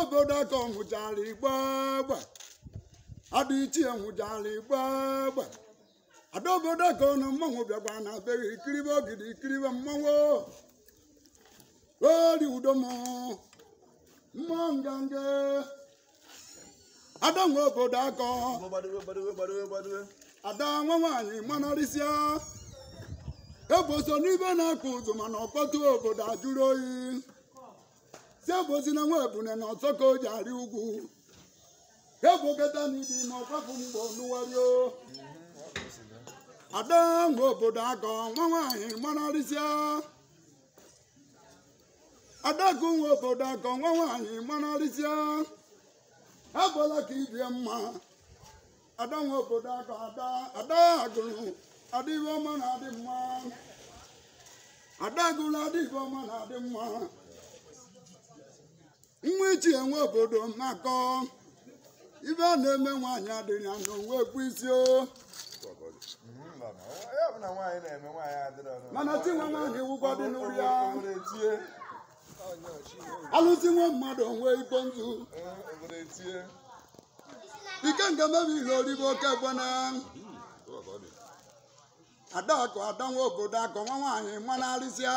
obodo ka nwụchara igbagba adịichi nwụchara igbagba ada obodo ka ọnụ mmanwụ bịakwa na beghị ikiribe ogidi ikiribe mmanwụ ori udo mmụọ nganga ada nwe obodo akọ ada nwa nwaanyị manarịsịa eboso n'ibe na-akụ ụzụ mana ọkpọtụ obodo ajụrụ oyi si ebosi na nwa ebune na ọsọ ka o ji arị ugwu eboketa n'ibi ma ọkwapụ mgbe ọnụwario ada nwe obodo akọ nwa nwaanyị manarịsịa adakụ nwe obodo akọ nwa nwaanyị manarịsịa agwala ka ibie mma ada nwe obodo akọ ada agụrụ adịghị ọma na-adị mma ada agụrụ adịghị ọma na-adị mma nwa ichi enwe obodo makọ ibe a na-eme nwaanyị adịghị ya n'onwe ekwu isi o mana ti nwa nwaanyị wụkwa dị n'ụrụ ya alụsị nwe mmadụ onwe ikpo nzu ike nke mebi ile oribe oke gbana adakụ ada nwa obodo akọ nwa nwaanyị manarịsịa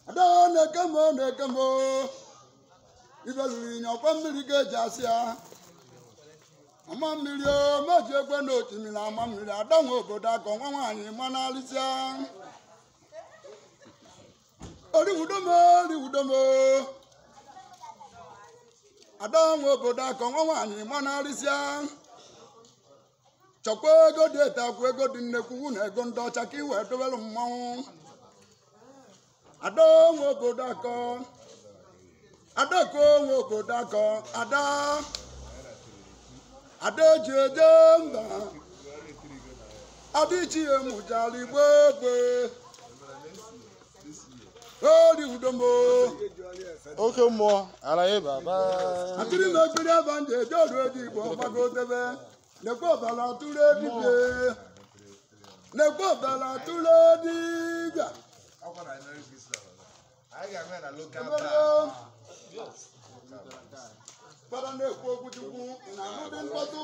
ada na-ekemo ibe lụrụ inye ọkwa mmiri ga-eji asị ya ọma mmiri o meji ekwe na otimiri ama mmiri ada nwa obodo akọ nwa nwaanyị manarịsịa oriwudomo ada nwa obodo akọ nwa nwaanyị manarịsịa chọkwa ego dị etakwu ego dị nnekwu na ego ndị ọcha ka iwee dobere mmanwụ ada nwa obodo akọ adakọ nwa obodo akọ ada eji eje mba adịchi emụjara igbo egbe ori udomo oke mmụọ ara ya baba atụrụ m ekpiri aba nje eje ọrụ ego igbo gbagotebe nekwe ọbara atụrụ edibie nekwe ọbara atụrụ edibia fada na-ekwu okwu chukwu na anụdị mkpọtụ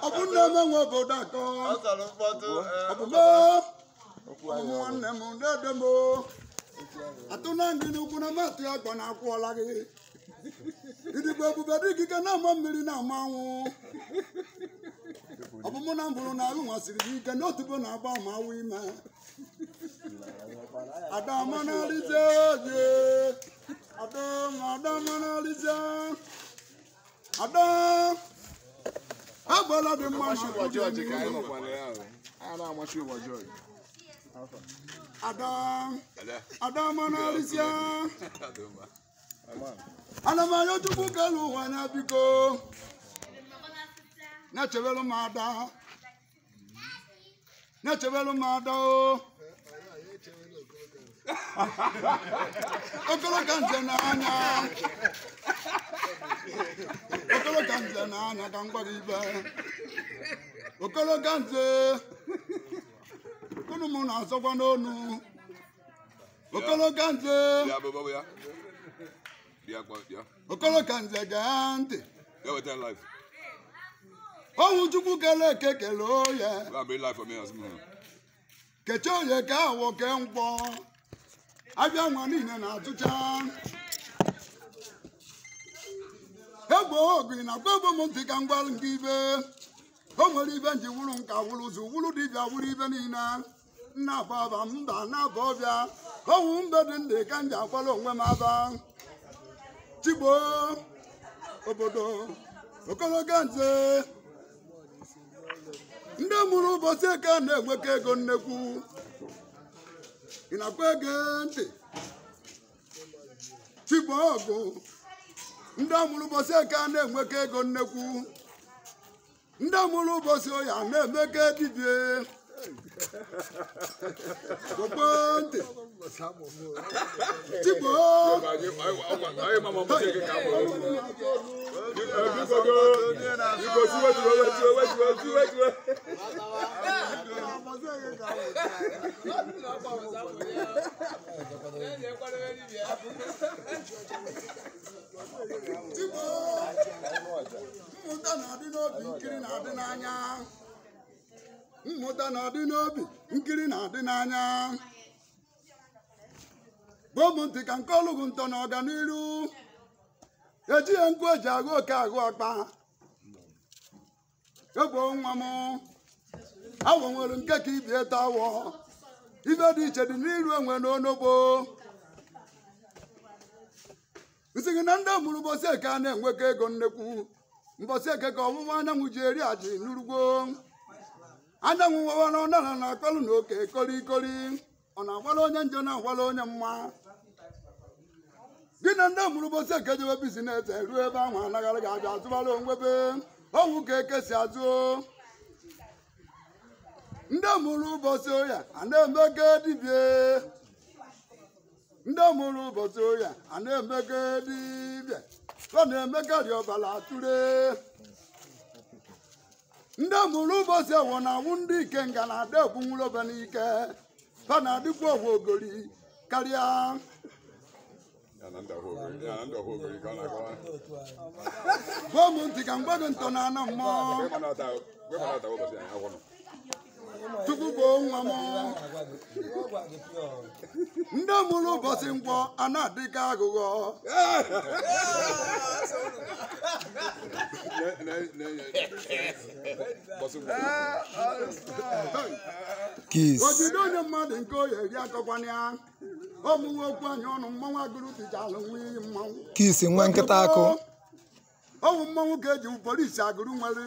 ọ bụ nne m nwe obodo akọ ọbụme ọmụmụ nwanne m na-ede m atụ na ndị n'ukwu na matụ ya gbọ na-akwụọla gị idigbo ebube dị ikike na-ama mmiri na-ama anwụ ọbụmụ na mbụrụ na alụ nwasịrị gị ike n'otubo na-agba ma awụ ime ada manarịsịa ada manarịsịa ada agbala dị mma ada manarịsịa ana m ayọ chukwu kelu ụwa anya biko na-echebelu m ada o okolo ka nze n'anya ka m gwa gị ibe okolo ka nze unu m na-azọkwa n'onu okolo ka nze gaa ntị ọnwụ chukwu kele eke kele oye keche oye ka awọ ke nkwọ abịa nwa niile na-atụcha egbo ogu na-akwa egbo m ntị ka m gwalụ nke ibe o nwere ibe nji wụrụ nka wụrụ ụzụ wụrụ dibịa wụrụ ibe niile nna ababa mba na-aba ọbịa ọnwụ mbe dị ndị ka m ji akwala onwe m aba chigbo obodo okologa nze ndị mụrụ ụbọchị eke na-enwekọ ego nnekwu ị na-akwa ege ntị chigbo ọgụ ndị mụrụ ụbọchị eke na-enwekọ ego nnekwu ndị mụrụ ụbọchị oya na-emeke dibie ntị chigbo mmụta na-adị n'obi nkiri na-adị n'anya mmụta na-adị n'obi nkiri na-adị n'anya bụ ntị ka nke ọlụgụ ntọ na ọganiru ejighị nkụ eji agụ oke agụ akpa egbo nwa m awọ nwere nke ka ibi eto awọ ibe dị iche dị n'iru enwe n'onogbo nsị gị na ndị mụrụ ụbọchị eke a na-enwekọ ego nnekwu mbọchị eke ka ọwụwa anyanwụ ji eri aji n'urugbo anyanwụ wawara ọnara na akpalụ na oke korikori ọ na-agwala onye njọ na-agwala onye mma gị na ndị mụrụ ụbọchị eke jewe bizinesi ruo ebe ahụ anaghara ga-abịa azụbara onwebe ọnwụ ka eke si azụ ndị mụrụ ụbọchị oya a na-emego dibie ndị mụrụ ụbọchị oya a na-emego dibia ọ na-emekarị ọbara atụre ndị mụrụ ụbọchị ewo na-awụ ndị ike nga na-ada ebunwuru obe n'ike ha na-adịkwa owe ogori karịa gwa m ntị ka mgbe gị ntọ na ana mmụọ tupu gboo nwa m ndị mụrụ ụbọchị nkwọ a na-adịka aghụghọ ojide onye mmadụ nke oyi eri akọkwana ya ọmụnwe okwu anyị ọnụ mmanwụ agụrụ dịchalụ nwa iyi mmanwụ kisi nwa nkịta akụ ọwụ mmanwụ ka eji polisi agụrụ nwere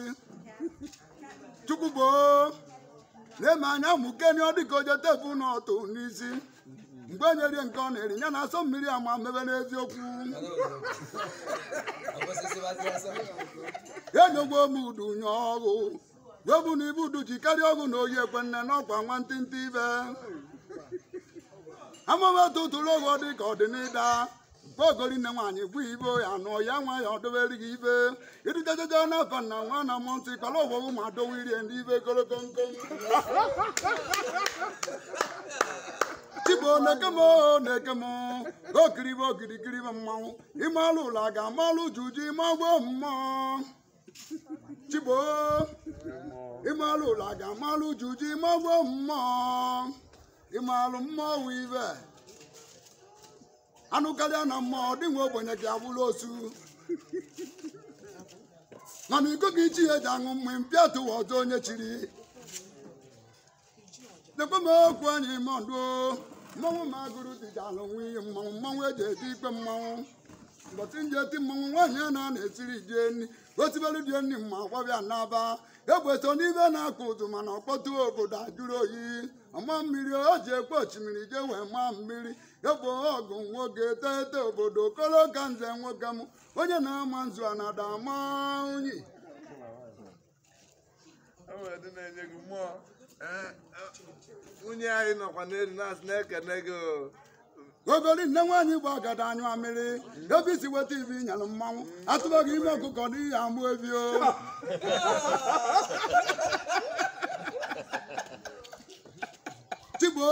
chukwu gboo na-eme anya mụkeni ọ dịka oje tepu n'ọtụ n'isi mgbe enyerie nke ọ na-eri ya na-asọ mmiri ama mebe n'eziokwu enyegwo m udu nye ọgụ yobu na ibu udu ji karịa ọgụ na oyi ekwenne n'ọkwa nwantịntị ibe amama tụtụrụ oge ọ dị ka ọ dị n'ịda mgbe ogori nne nwaanyị gwu ibe ya nụọ ya nwa ya ọdobere gị ibe irujajaja n'afa na nwa na mmụọ ntị kpara ọgwọgwụ ma dowe irie ndị ibe kolokomkom Chigbo na-ekem okiribe okirikiribe mmanwụ ịmalụ ụlọ a ga-amalụ juju ịmagbo mmụọ Chigbo ịmalụ ụlọ a ga-amalụ juju ịmagbo mmụọ ịmalụ mmọnwụ ibe anụ karịa na mmụọ dị nwe ogbenye gị abụrụ osu mana iko gị ichi ya eji aṅụ mmiri mpịa tụwa ọzọ onye chiri dekwe m okwu anyị mọndụ mmanwụ ma agụrụ dịjalụ nwa iyi mmanwụ eji eti ikpe mmanwụ mbọtị nji eti mmanwụ nwaanyị a na-esiri die nri osibelu die nri ma gwabịa n'aba egbeso n'ibe na-akụ ụzụ mana ọkpọtụ obodo ajụrụ oyi ọma mmiri o ji ekwe osimiri je wee maa mmiri egbo ọgụ nwoke tete obodo kolo ka nze nwoke m onye na-ama nzu a na-ada ama unyi nwunye anyị nọkwa n'elu na-ekene gị ogori nne nwaanyị gba agada anyụ amịrị ebe isi weta ibi nyalụ mmanwụ atụbaghị ime ọkụkọ n'ihi amụ ebi o Chigbo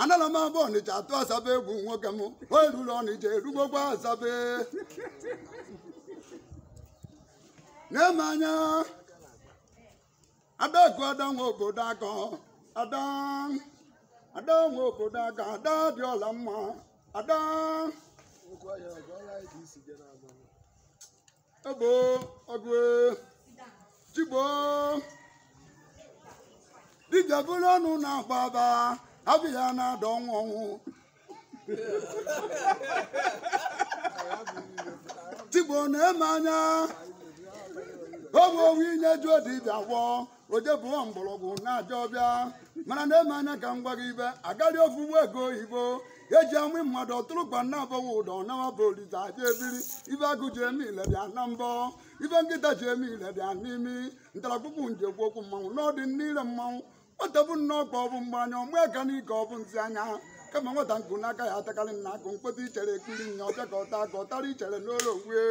anala m abụ ọnịcha atụ asabe egwu nwoke m o eruru ọnịcha erugbogbo asabe na-eme anya adaku ada nwe obodo akọ ada nwe obodo aka ada dị ọla mma ada ebo ọgụ Chigbo dibịa bụrụ ọnụ na-akpa aba abịa na-ada ọnwụ Chigbo na-eme anya oge owu inye jụọ dibịa gwọ oje bụọ mgbọrọgwụ na-aja ọbịa mana na-eme anya ka m gwa gị ibe agaghị ofugbo ego oyibo eji amụ mmadụ ọtụrụkpa na abọwa ụdọ nawa bụ olise aja ebiri ibe agụ ji eme ile bịa na mbọ ibe nkịta ji eme ile bịa n'imi ntarakpụkpụ njekwu okwu mmanwụ n'ọdị n'ire mmanwụ ọtọbụ nnọọ ka ọ bụ mgbe anya ọmụ aka n'ike ọ bụ nsị anya kama nwata nkụ n'aka ya atakarị nna akụ mkpọta ichere ekpiri nya ọbịa ka ọta aka ọtara ichere n'ụlọ uwe